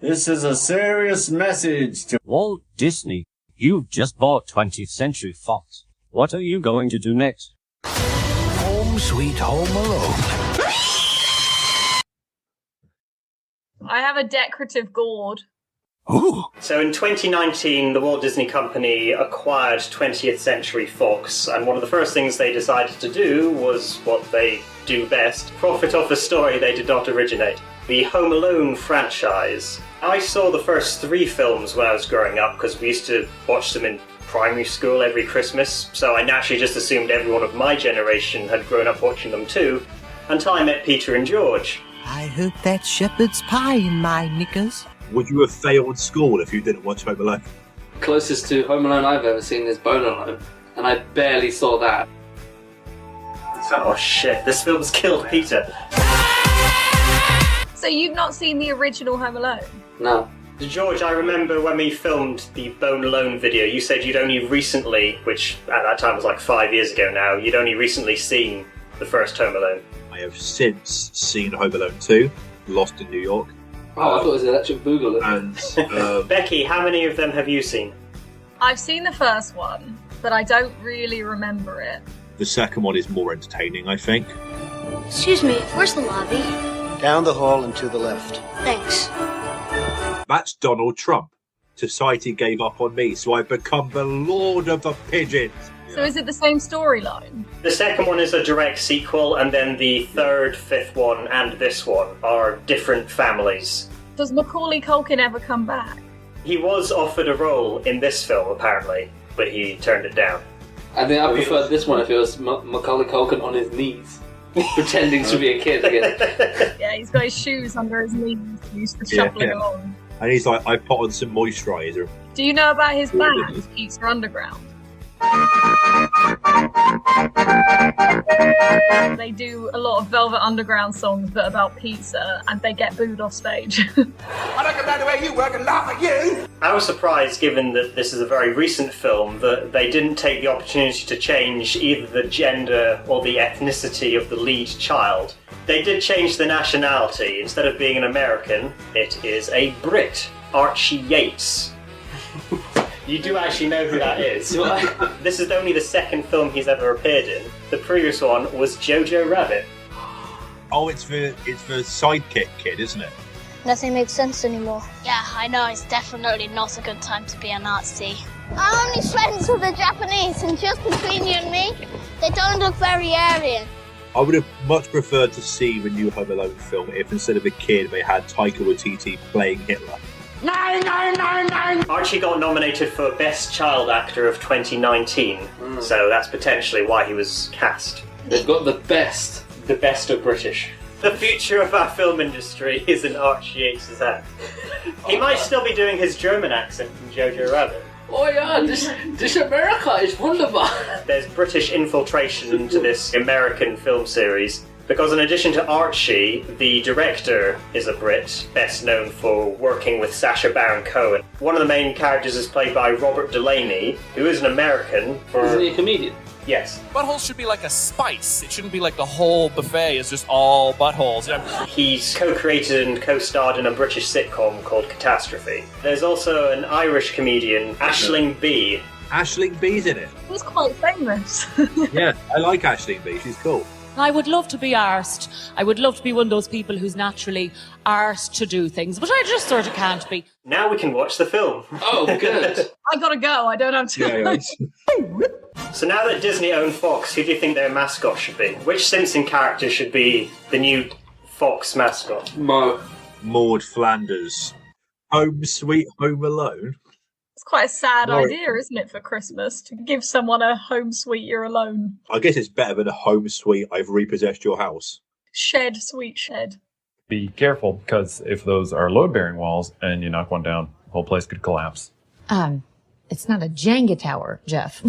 This is a serious message to Walt Disney. You've just bought 20th Century Fox. What are you going to do next? Home sweet home alone. I have a decorative gourd. Ooh. So in 2019, the Walt Disney Company acquired 20th Century Fox, and one of the first things they decided to do was what they do best: profit off a story they did not originate. The Home Alone franchise. I saw the first 3 films when I was growing up because we used to watch them in primary school every Christmas, so I naturally just assumed everyone of my generation had grown up watching them too, until I met Peter and George. I hope that shepherd's pie in my knickers. Would you have failed school if you didn't watch Home Alone? Closest to Home Alone I've ever seen is Bone Alone, and I barely saw that. Oh shit, this film's killed Peter. So you've not seen the original Home Alone? No. George, I remember when we filmed the Bone Alone video, you said you'd only recently, which at that time was like 5 years ago now, you'd only recently seen the first Home Alone. I have since seen Home Alone 2, Lost in New York. Oh, I thought it was Electric Boogaloo. And Becky, how many of them have you seen? I've seen the first one, but I don't really remember it. the second one is more entertaining, I think. Excuse me, where's the lobby? Down the hall and to the left. Thanks. That's Donald Trump. Society gave up on me, so I've become the Lord of the Pigeons. So is it the same storyline? The second one is a direct sequel, and then the third, fifth one, and this one are different families. Does Macaulay Culkin ever come back? He was offered a role in this film, apparently, but he turned it down. I think I preferred this one if it was Macaulay Culkin on his knees, pretending to be a kid again. Yeah, he's got his shoes under his knees and he's just shuffling along. And he's like, I put on some moisturiser. Do you know about his band, Pizza Underground? They do a lot of Velvet Underground songs that are about pizza, and they get booed off stage. I don't know the way you work and laugh at you. I was surprised, given that this is a very recent film, that they didn't take the opportunity to change either the gender or the ethnicity of the lead child. They did change the nationality. Instead of being an American, it is a Brit, Archie Yates. You do actually know who that is. This is only the second film he's ever appeared in. The previous one was Jojo Rabbit. Oh, it's the sidekick kid, isn't it? Nothing makes sense anymore. Yeah, I know, it's definitely not a good time to be a Nazi. I'm only friends with the Japanese, and just between you and me, they don't look very Aryan. I would have much preferred to see the new Home Alone film if instead of a kid they had Taika Waititi playing Hitler. No! Archie got nominated for Best Child Actor of 2019, so that's potentially why he was cast. They've got the best. The best of British. The future of our film industry is in Archie Yates' hands. He might still be doing his German accent from Jojo Rabbit. Oh yeah, this America is wonderful. There's British infiltration into this American film series, because in addition to Archie, the director is a Brit, best known for working with Sacha Baron Cohen. One of the main characters is played by Robert Delaney, who is an American. Isn't he a comedian? Yes. Buttholes should be like a spice. It shouldn't be like the whole buffet is just all buttholes. He's co-created and co-starred in a British sitcom called Catastrophe. There's also an Irish comedian, Aisling B. Aisling B's in it. He's quite famous. Yeah, I like Aisling B. She's cool. I would love to be arsed. I would love to be one of those people who's naturally arsed to do things, but I just sort of can't be. Now we can watch the film. Oh, good. I gotta go, I don't have time. So now that Disney own Fox, who do you think their mascot should be? Which Simpson character should be the new Fox mascot? Maud Flanders. Home Sweet Home Alone? It's quite a sad idea, isn't it, for Christmas, to give someone a home sweet you're alone. I guess it's better than a home sweet I've repossessed your house. Shed, sweet shed. Be careful, because if those are load-bearing walls and you knock one down, the whole place could collapse. It's not a Jenga tower, Jeff.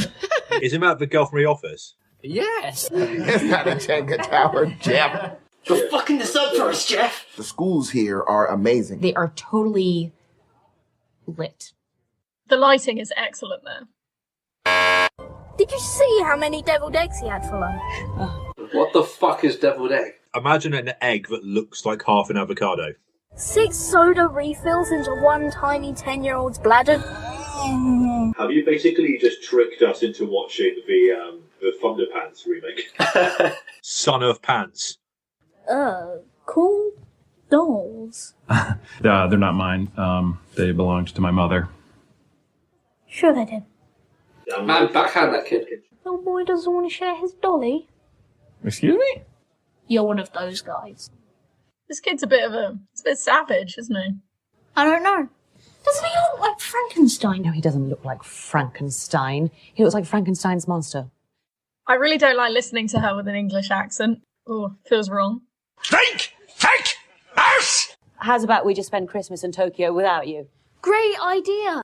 Isn't that the girl from The Office? Yes! It's not a Jenga tower, Jeff. You're fucking this up for us, Jeff! The schools here are amazing. They are totally lit. The lighting is excellent there. Did you see how many deviled eggs he had for lunch? What the fuck is deviled egg? Imagine an egg that looks like half an avocado. 6 soda refills into one tiny 10-year-old's bladder. Have you basically just tricked us into watching the Thunderpants remake? Son of Pants. Cool dolls. They're not mine. They belonged to my mother. Sure they did. Man, backhand that kid. Little boy doesn't want to share his dolly. Excuse me? You're one of those guys. This kid's a bit savage, isn't he? I don't know. Doesn't he look like Frankenstein? No, he doesn't look like Frankenstein. He looks like Frankenstein's monster. I really don't like listening to her with an English accent. Oh, feels wrong. Think! Us! How's about we just spend Christmas in Tokyo without you? Great idea.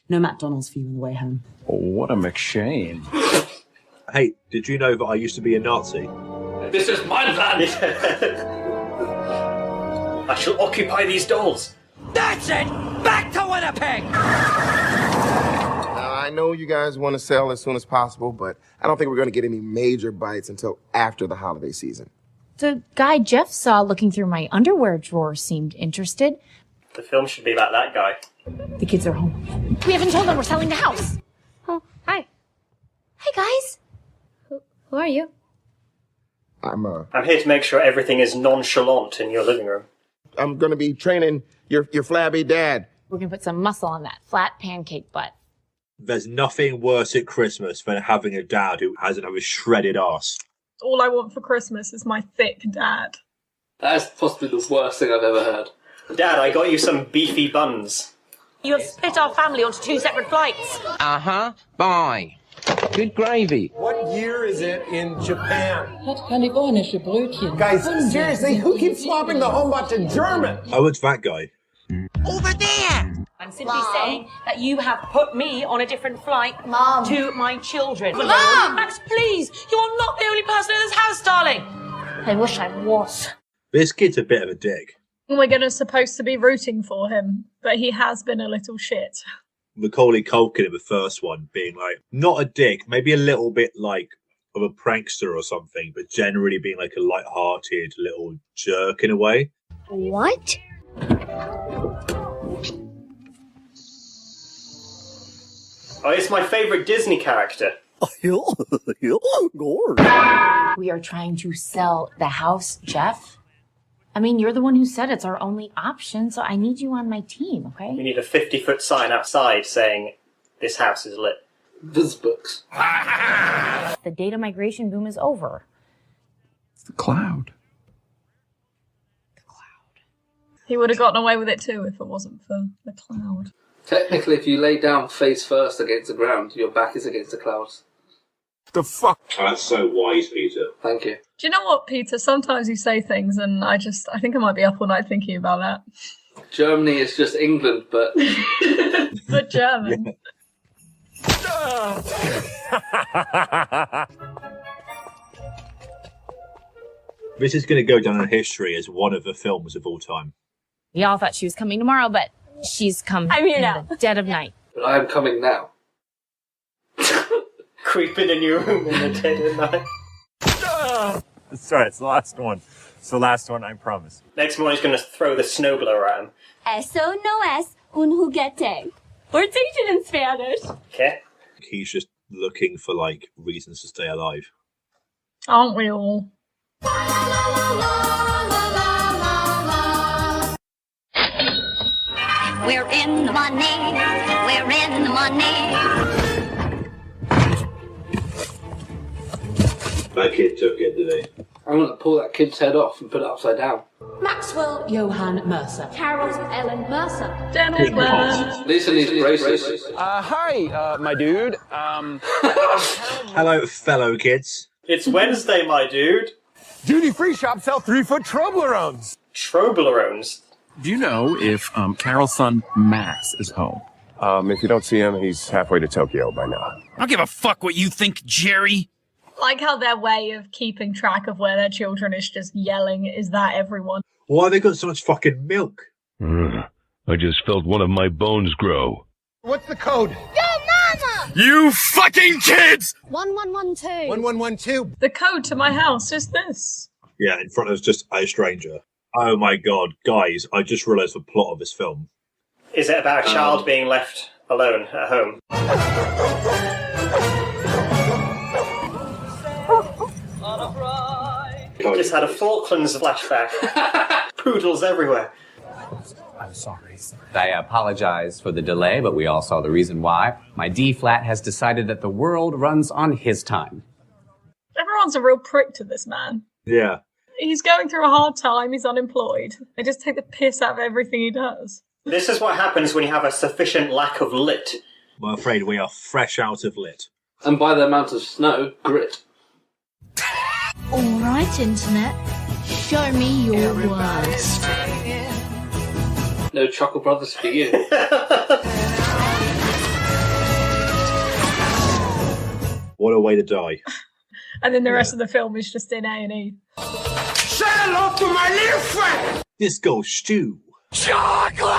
No McDonald's for you on the way home. Oh, what a McShane. Hey, did you know that I used to be a Nazi? This is my land! I shall occupy these dolls. That's it! Back to Winnipeg! Now, I know you guys want to sell as soon as possible, but I don't think we're going to get any major bites until after the holiday season. The guy Jeff saw looking through my underwear drawer seemed interested. The film should be about that guy. The kids are home. We haven't told them we're selling the house. Oh, hi. Hey, guys. Who are you? I'm here to make sure everything is nonchalant in your living room. I'm going to be training your flabby dad. We're going to put some muscle on that flat pancake butt. There's nothing worse at Christmas than having a dad who hasn't have a shredded ass. All I want for Christmas is my thick dad. That is possibly the worst thing I've ever heard. Dad, I got you some beefy buns. You have split our family onto 2 separate flights. Uh-huh. Bye. Good gravy. What year is it in Japan? Kalifornische Brötchen. Guys, seriously, who keeps swapping the homebot to German? Oh, it's that guy. Over there! I'm simply saying that you have put me on a different flight to my children. Mom! Max, please! You're not the only person in this house, darling! I wish I was. This kid's a bit of a dick. We're supposed to be rooting for him, but he has been a little shit. Macaulay Culkin in the first one being like, not a dick, maybe a little bit like of a prankster or something, but generally being like a light-hearted little jerk in a way. What? Oh, it's my favourite Disney character. We are trying to sell the house, Jeff. I mean, you're the one who said it's our only option, so I need you on my team, okay? We need a 50-foot sign outside saying, this house is lit. Viz books. The data migration boom is over. It's the cloud. He would have gotten away with it too if it wasn't for the cloud. Technically, if you lay down face first against the ground, your back is against the clouds. The fuck? Oh, that's so wise, Peter. Thank you. Do you know what, Peter? Sometimes you say things and I think I might be up all night thinking about that. Germany is just England, but... But German. This is going to go down in history as one of the films of all time. We all thought she was coming tomorrow, but she's come I'm here in now. the dead of night. But I am coming now. Creeping in your room in the dead of night. Sorry, it's the last one. It's the last one, I promise. Next morning he's going to throw the snow blower at him. Eso no es un juguete. We're teaching in Spanish. Okay. He's just looking for, like, reasons to stay alive. Aren't we all? We're in the money. We're in the money. That kid took it, did he? I'm going to pull that kid's head off and put it upside down. Maxwell Johann Mercer. Carol Ellen Mercer. Gentlemen. Lisa needs braces. Hi, my dude. Hello, fellow kids. It's Wednesday, my dude. Duty-free shop sell 3-foot Toblerones. Toblerones? Do you know if Carol's son Max is home? If you don't see him, he's halfway to Tokyo by now. I don't give a fuck what you think, Jerry. Like how their way of keeping track of where their children is just yelling, is that everyone? Why have they got so much fucking milk? I just felt one of my bones grow. What's the code? Yo, mama! You fucking kids! 1112. 1112. The code to my house is this. Yeah, in front of us just a stranger. Oh my god, guys, I just realised the plot of this film. Is it about a child being left alone at home? Just had a Falklands flashback. Poodles everywhere. I'm sorry. I apologize for the delay, but we all saw the reason why. My D-flat has decided that the world runs on his time. Everyone's a real prick to this man. Yeah. He's going through a hard time, he's unemployed. They just take the piss out of everything he does. This is what happens when you have a sufficient lack of lit. I'm afraid we are fresh out of lit. And by the amount of snow, grit. Alright, Internet. Show me your worst. No Chocolate Brothers for you. What a way to die. And then the rest of the film is just in A&E. Say hello to my little friend! Disco stew. Chocolate!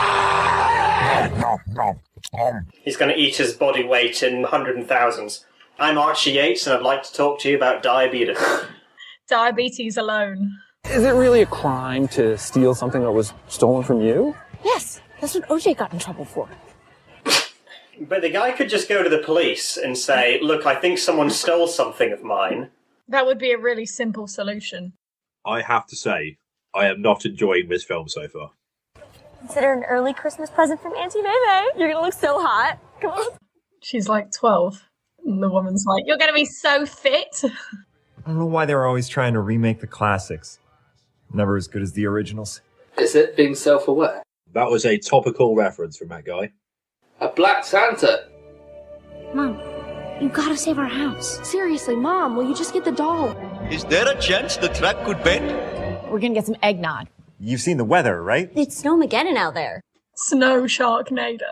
He's going to eat his body weight in hundreds and thousands. I'm Archie Yates, and I'd like to talk to you about diabetes. Diabetes alone. Is it really a crime to steal something that was stolen from you? Yes, that's what OJ got in trouble for. But the guy could just go to the police and say, look, I think someone stole something of mine. That would be a really simple solution. I have to say, I am not enjoying this film so far. Consider an early Christmas present from Auntie May. You're gonna look so hot. Come on. She's like 12. And the woman's like, you're gonna be so fit. I don't know why they're always trying to remake the classics. Never as good as the originals. Is it being self-aware? That was a topical reference from that guy. A Black Santa. Mom, you gotta save our house. Seriously, Mom, will you just get the doll? Is there a chance the trap could bend? We're gonna get some eggnog. You've seen the weather, right? It's Snowmageddon out there. Snow Sharknado.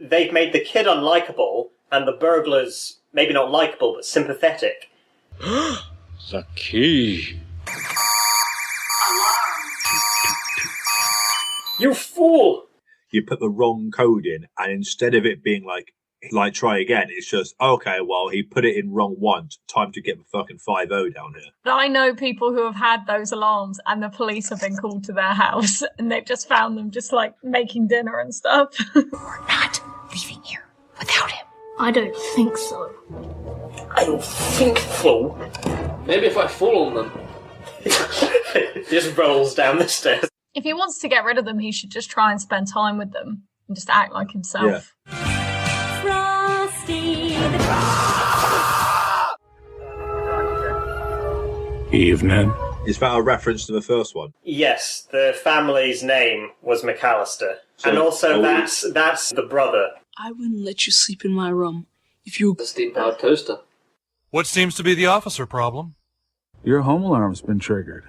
They've made the kid unlikable, and the burglars, maybe not likable, but sympathetic. The key. You fool! You put the wrong code in, and instead of it being like try again, it's just, okay, well, he put it in wrong once. Time to get the fucking 5-0 down here. I know people who have had those alarms and the police have been called to their house and they've just found them just like making dinner and stuff. We're not leaving here without him. I don't think so. I don't think so. Maybe if I fall on them. Just rolls down the stairs. If he wants to get rid of them, he should just try and spend time with them and just act like himself. Yeah. Frosty the Evening. Is that a reference to the first one? Yes, the family's name was McAllister. So, and also that's the brother. I wouldn't let you sleep in my room if you... The steam-powered toaster. What seems to be the officer problem? Your home alarm's been triggered.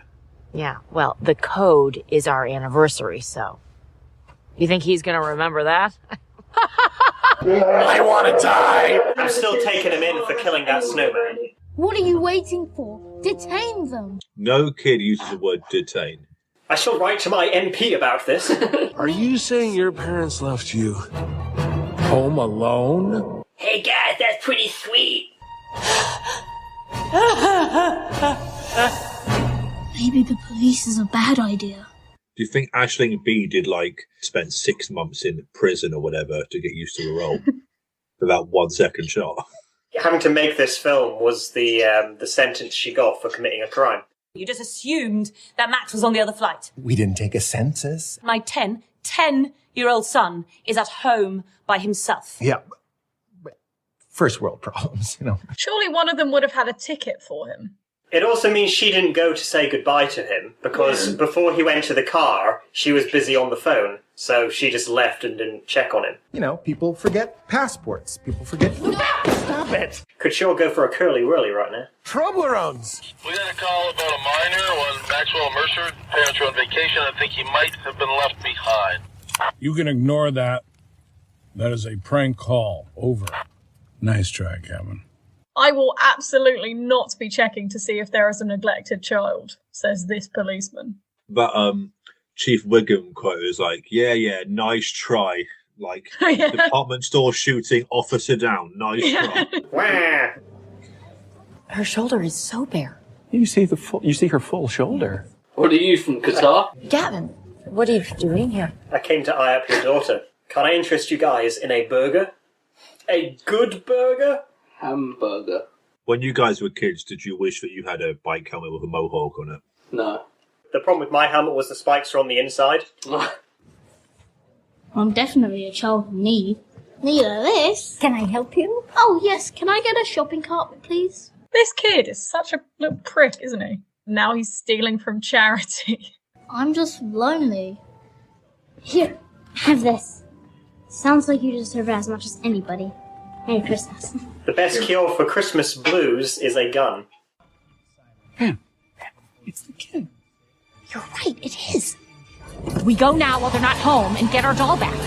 Yeah, well, the code is our anniversary, so... You think he's gonna remember that? I want to die! I'm still taking him in for killing that snowman. What are you waiting for? Detain them. No kid uses the word detain. I shall write to my MP about this. Are you saying your parents left you home alone? Hey guys, that's pretty sweet. Maybe the police is a bad idea. Do you think Aisling B spent 6 months in prison or whatever to get used to the role? For that 1 second shot. Having to make this film was the sentence she got for committing a crime. You just assumed that Max was on the other flight. We didn't take a census. My 10-year-old son is at home by himself. Yeah. But first world problems, you know. Surely one of them would have had a ticket for him. It also means she didn't go to say goodbye to him, because before he went to the car, she was busy on the phone, so she just left and didn't check on him. You know, people forget passports. People forget... Stop it! Could sure go for a curly-whirly right now. Troublerones! We got a call about a minor on Maxwell Mercer. Parents are on vacation. I think he might have been left behind. You can ignore that. That is a prank call. Over. Nice try, Kevin. I will absolutely not be checking to see if there is a neglected child, says this policeman. But Chief Wiggum quote is like, yeah, nice try. Like, department store shooting, officer down, nice try. Her shoulder is so bare. You see her full shoulder. What are you, from Qatar? Gavin, what are you doing here? I came to eye up your daughter. Can I interest you guys in a burger? A good burger? Hamburger. When you guys were kids, did you wish that you had a bike helmet with a mohawk on it? No. The problem with my helmet was the spikes are on the inside. I'm definitely a child in need. Neither this. Can I help you? Oh, yes. Can I get a shopping cart, please? This kid is such a little prick, isn't he? Now he's stealing from charity. I'm just lonely. Here, have this. Sounds like you deserve it as much as anybody. Merry Christmas. The best cure for Christmas blues is a gun. It's the kid. You're right, it is. We go now while they're not home and get our doll back.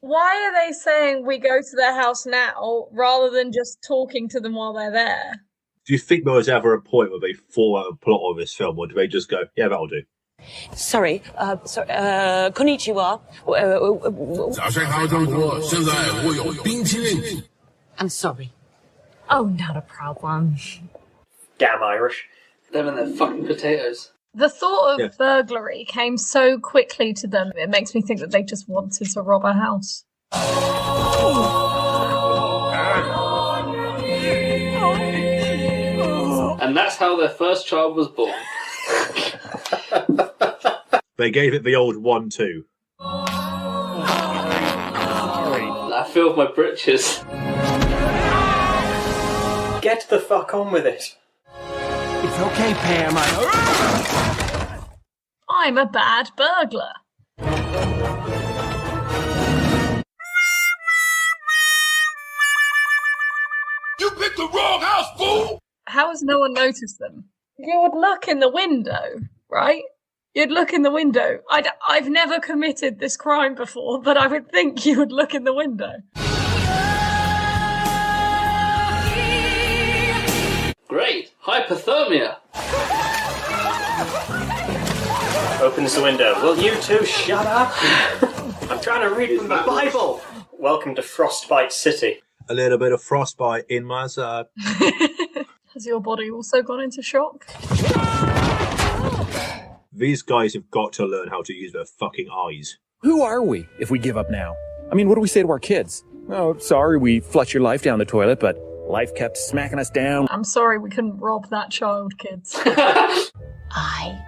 Why are they saying we go to their house now rather than just talking to them while they're there? Do you think there was ever a point where they thought out a plot of this film, or do they just go, yeah, that'll do? Sorry, konnichiwa. I'm sorry. Oh, not a problem. Damn Irish. Them and their fucking potatoes. The thought of burglary came so quickly to them, it makes me think that they just wanted to rob a house. And that's how their first child was born. They gave it the old 1-2. I feel my britches. Get the fuck on with it. It's okay, Pam. I'm a bad burglar. You picked the wrong house, fool! How has no one noticed them? You would look in the window, right? You'd look in the window. I've never committed this crime before, but I would think you would look in the window. Great! Hypothermia! Opens the window. Will you two shut up? I'm trying to read from the Bible. Welcome to Frostbite City. A little bit of frostbite in my side. Has your body also gone into shock? These guys have got to learn how to use their fucking eyes. Who are we if we give up now? I mean, what do we say to our kids? Oh, sorry, we flushed your life down the toilet, but life kept smacking us down. I'm sorry we couldn't rob that child, kids. I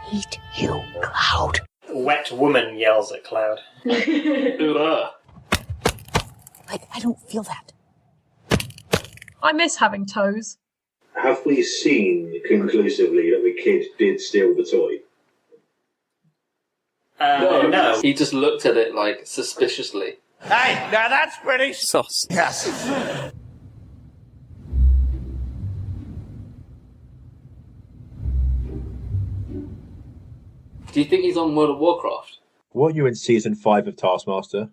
hate you, Cloud. Wet woman yells at Cloud. I don't feel that. I miss having toes. Have we seen conclusively that the kid did steal the toy? No. He just looked at it, like, suspiciously. Hey, now that's pretty Sus. Yes. Do you think he's on World of Warcraft? Weren't you in season 5 of Taskmaster?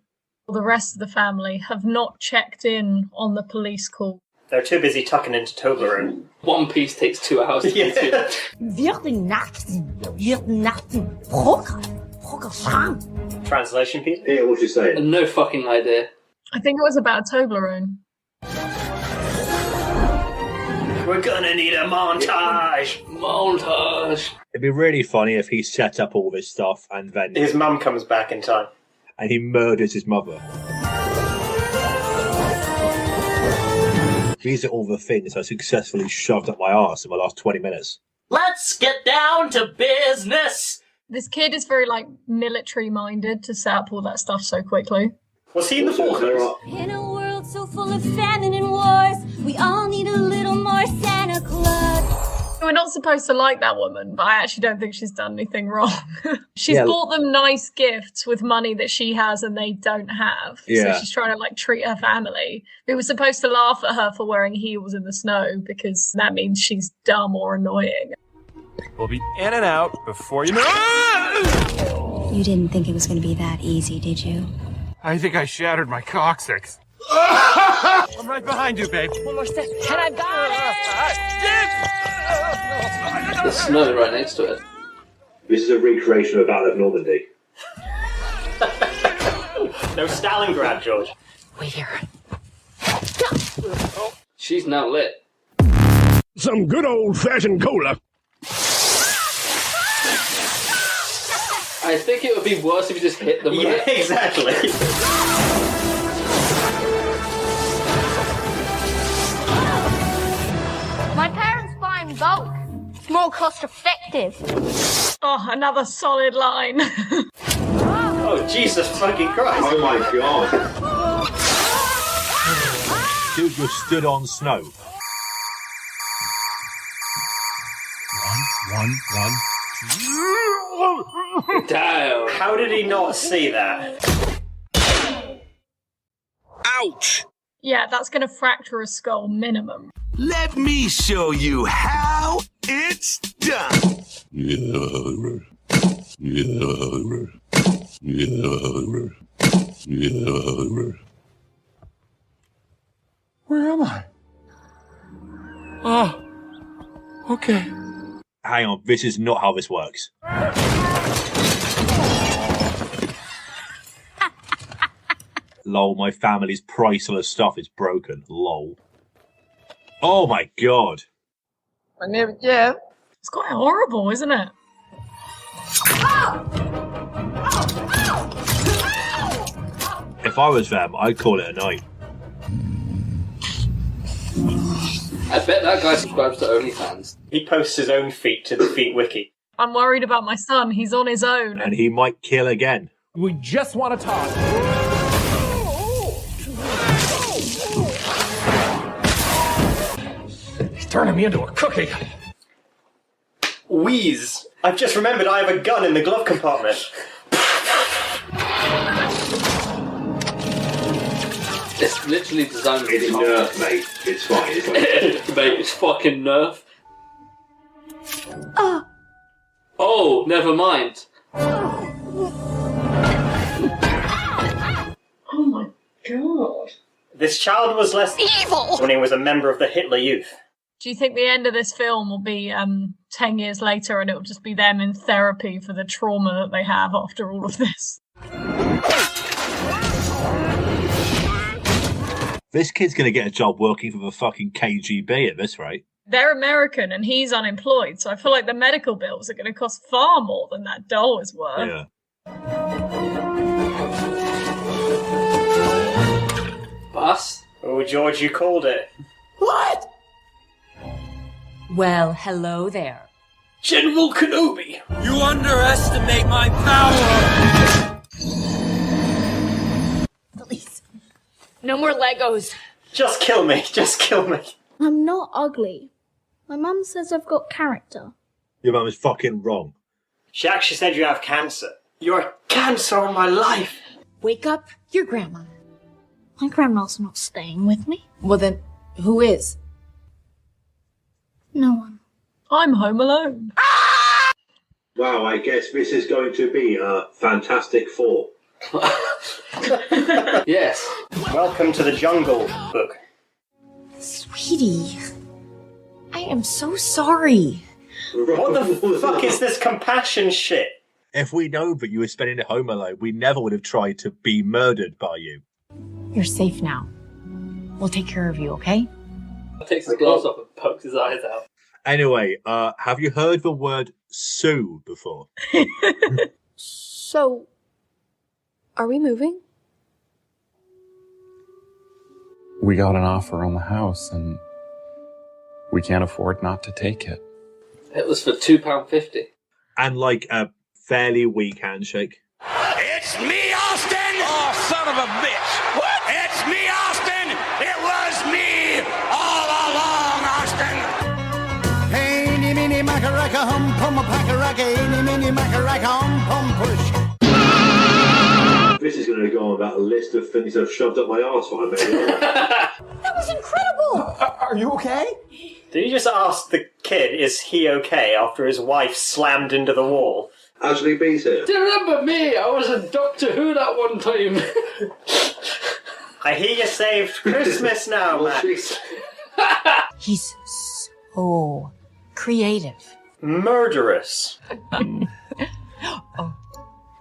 The rest of the family have not checked in on the police call. They're too busy tucking into Toblerone. One Piece takes 2 hours to get to. Translation, Pete? Yeah, what you saying? No fucking idea. I think it was about Toblerone. We're gonna need a montage! Montage! It'd be really funny if he set up all this stuff and then... His mum comes back in time. And he murders his mother. These are all the things I successfully shoved up my arse in the last 20 minutes. Let's get down to business! This kid is very, military-minded to set up all that stuff so quickly. Was he in the Falklands? In a world so full of famine and wars, we all need a little more Santa Claus. We're not supposed to like that woman, but I actually don't think she's done anything wrong. She's bought them nice gifts with money that she has and they don't have. Yeah. So she's trying to treat her family. We were supposed to laugh at her for wearing heels in the snow because that means she's dumb or annoying. We'll be in and out before you know. You didn't think it was going to be that easy, did you? I think I shattered my coccyx. I'm right behind you, babe. One more step, and I got it! There's snow right next to it. This is a recreation of Battle of Normandy. No Stalingrad, George. Wait here. She's now lit. Some good old-fashioned cola. I think it would be worse if you just hit them with Yeah, it. exactly. My parents buy in bulk. It's more cost effective. Oh, another solid line. Oh, Jesus fucking Christ. Oh my god. Dude, you're stood on snow. One. Damn. How did he not see that? Ouch! Yeah, that's going to fracture a skull minimum. Let me show you how it's done. Where am I? Oh, okay. Hang on, this is not how this works. Lol, my family's priceless stuff is broken. Lol. Oh my god. My name is Jeff. It's quite horrible, isn't it? If I was them, I'd call it a night. I bet that guy subscribes to OnlyFans. He posts his own feet to the Feet Wiki. I'm worried about my son. He's on his own. And he might kill again. We just want to talk. He's turning me into a cookie. Wheeze. I've just remembered I have a gun in the glove compartment. It's literally designed to be It's Nerf, mate. It's fine. It's fine. Mate, it's fucking Nerf. Oh, never mind. Oh my god. This child was less evil when he was a member of the Hitler Youth. Do you think the end of this film will be 10 years later and it'll just be them in therapy for the trauma that they have after all of this? This kid's going to get a job working for the fucking KGB at this rate. They're American and he's unemployed, so I feel like the medical bills are going to cost far more than that doll is worth. Yeah. Bus? Oh, George, you called it. What? Well, hello there. General Kenobi! You underestimate my power! Please. No more Legos. Just kill me. Just kill me. I'm not ugly. My mum says I've got character. Your mum is fucking wrong. She actually said you have cancer. You're a cancer in my life. Wake up your grandma. My grandma's not staying with me. Well then, who is? No one. I'm home alone. Wow, I guess this is going to be a Fantastic Four. Yes. Welcome to the Jungle book. Sweetie, I am so sorry. What the fuck is this compassion shit? If we know that you were spending it home alone, we never would have tried to be murdered by you. You're safe now. We'll take care of you, okay? Takes his glass off and pokes his eyes out. Anyway, have you heard the word Sue before? So, are we moving? We got an offer on the house, and we can't afford not to take it. It was for £2.50. And like a fairly weak handshake. It's me, Austin! Oh, son of a bitch! What? It's me, Austin! It was me all along, Austin! Hey, ni, mini, macaraka, hum, pum, pacaraka, ni, mini, macaraka, hum, pum, push. This is going to go on about a list of things I've shoved up my arse while I made it. That was incredible! Are you okay? Did you just ask the kid, is he okay, after his wife slammed into the wall? Ashley B's here. Do you remember me? I was in Doctor Who that one time. I hear you saved Christmas now, Max. He's so creative. Murderous.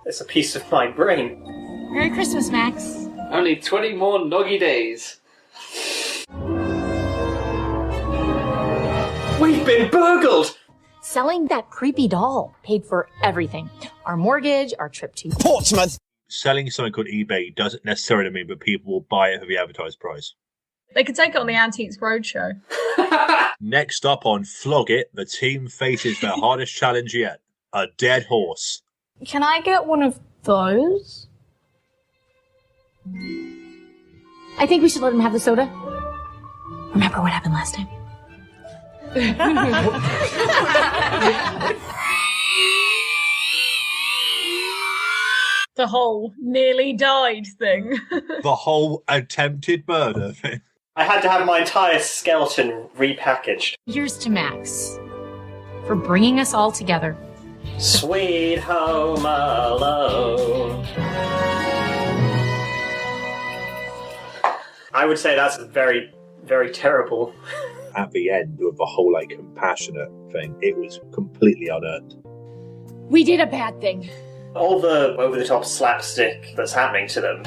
It's a piece of my brain. Merry Christmas, Max. Only 20 more noggy days. We've been burgled! Selling that creepy doll paid for everything. Our mortgage, our trip to Portsmouth. Selling something on eBay doesn't necessarily mean that people will buy it for the advertised price. They could take it on the Antiques Roadshow. Next up on Flog It, the team faces their hardest challenge yet. A dead horse. Can I get one of those? I think we should let him have the soda. Remember what happened last time? The whole nearly died thing. The whole attempted murder thing. I had to have my entire skeleton repackaged. Here's to Max for bringing us all together. Sweet Home Alone. I would say that's very, very terrible. At the end of the whole compassionate thing, it was completely unearned. We did a bad thing. All the over-the-top slapstick that's happening to them,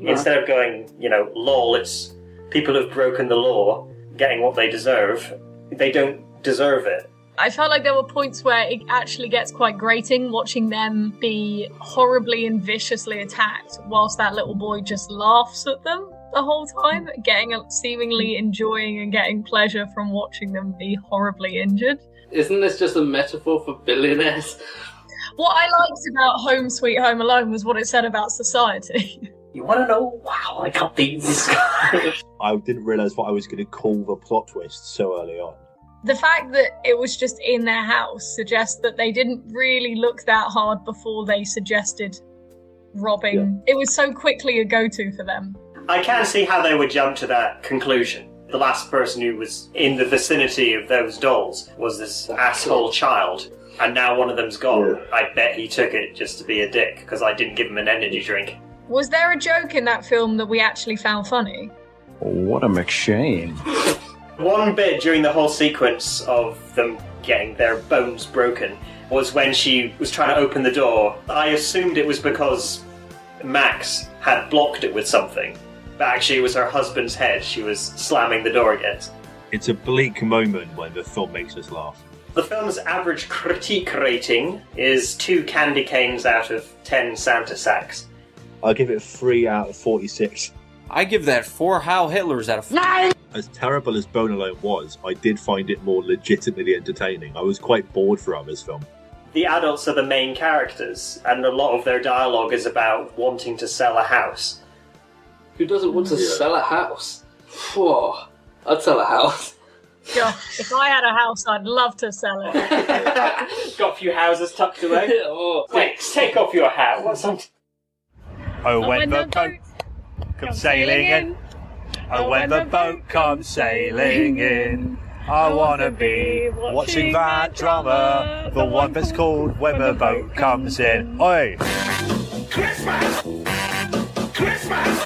instead of going, lol, it's people who've broken the law getting what they deserve, they don't deserve it. I felt like there were points where it actually gets quite grating watching them be horribly and viciously attacked whilst that little boy just laughs at them the whole time, seemingly enjoying and getting pleasure from watching them be horribly injured. Isn't this just a metaphor for billionaires? What I liked about Home Sweet Home Alone was what it said about society. You want to know? Wow, I got these. I didn't realise what I was going to call the plot twist so early on. The fact that it was just in their house suggests that they didn't really look that hard before they suggested robbing. Yeah. It was so quickly a go-to for them. I can't see how they would jump to that conclusion. The last person who was in the vicinity of those dolls was this asshole child, and now one of them's gone. Yeah. I bet he took it just to be a dick, because I didn't give him an energy drink. Was there a joke in that film that we actually found funny? What a McShane. One bit during the whole sequence of them getting their bones broken was when she was trying to open the door. I assumed it was because Max had blocked it with something, but actually it was her husband's head she was slamming the door against. It's a bleak moment when the film makes us laugh. The film's average critique rating is 2 candy canes out of 10 Santa sacks. I'll give it 3 out of 46. I give that 4 Heil Hitlers out of 5. As terrible as Bone Alone was, I did find it more legitimately entertaining. I was quite bored throughout this film. The adults are the main characters, and a lot of their dialogue is about wanting to sell a house. Who doesn't want to sell a house? Whoa, I'd sell a house. Gosh, if I had a house, I'd love to sell it. Got a few houses tucked away. Wait, take off your hat. What's on? Oh, when the boat comes sailing in. Oh, when the boat comes sailing in. I wanna be watching that drama, the one that's called When the Boat Comes In. Oi! Christmas! Christmas!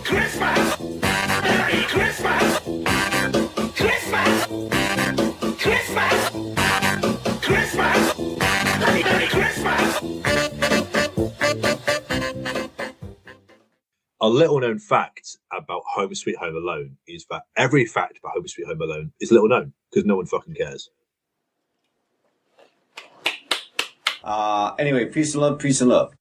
Christmas! Merry Christmas! Christmas! Christmas! Christmas! Merry Christmas! A little known fact about Home Sweet Home Alone is that every fact about Home Sweet Home Alone is little known because no one fucking cares. Anyway, peace and love, peace and love.